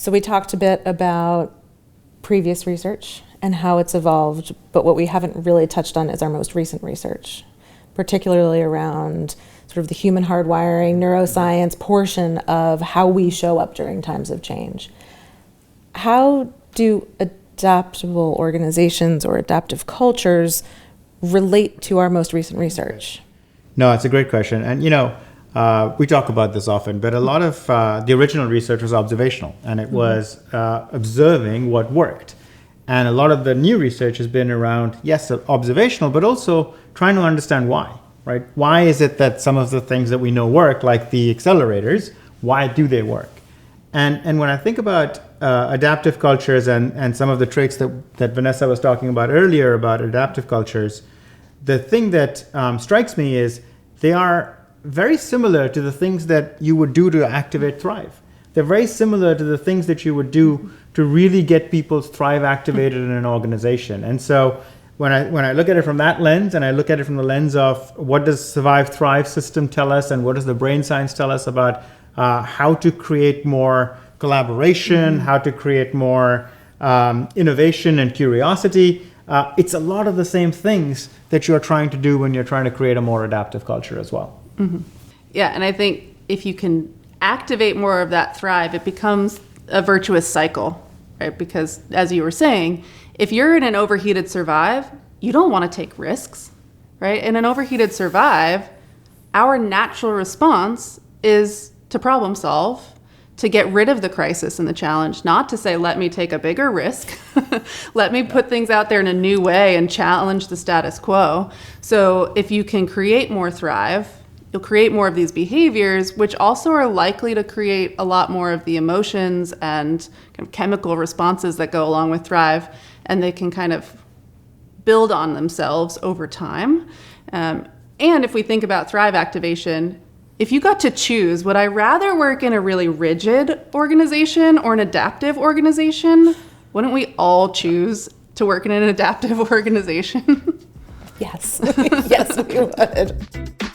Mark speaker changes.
Speaker 1: So we talked a bit about previous research and how it's evolved, but what we haven't really touched on is our most recent research, particularly around sort of the human hardwiring, neuroscience portion of how we show up during times of change. How do adaptable organizations or adaptive cultures relate to our most recent research?
Speaker 2: No, it's a great question. And, we talk about this often, but a lot of the original research was observational, and it was observing what worked. And a lot of the new research has been around, yes, observational, but also trying to understand why, right? Why is it that some of the things that we know work, like the accelerators, why do they work? And when I think about adaptive cultures and some of the traits that Vanessa was talking about earlier about adaptive cultures, the thing that strikes me is they are very similar to the things that you would do to activate Thrive. They're very similar to the things that you would do to really get people's Thrive activated in an organization. And so when I look at it from that lens, and I look at it from the lens of what does Survive Thrive system tell us, and what does the brain science tell us about how to create more collaboration, how to create more innovation and curiosity, it's a lot of the same things that you're trying to do when you're trying to create a more adaptive culture as well.
Speaker 3: Mm-hmm. Yeah, and I think if you can activate more of that Thrive, it becomes a virtuous cycle, right? Because as you were saying, if you're in an overheated Survive, you don't want to take risks, right? In an overheated Survive, our natural response is to problem solve, to get rid of the crisis and the challenge, not to say, let me take a bigger risk, let me put things out there in a new way and challenge the status quo. So if you can create more Thrive, you'll create more of these behaviors, which also are likely to create a lot more of the emotions and kind of chemical responses that go along with Thrive, and they can kind of build on themselves over time. And if we think about Thrive activation, if you got to choose, would I rather work in a really rigid organization or an adaptive organization? Wouldn't we all choose to work in an adaptive organization?
Speaker 1: Yes. Yes, we would.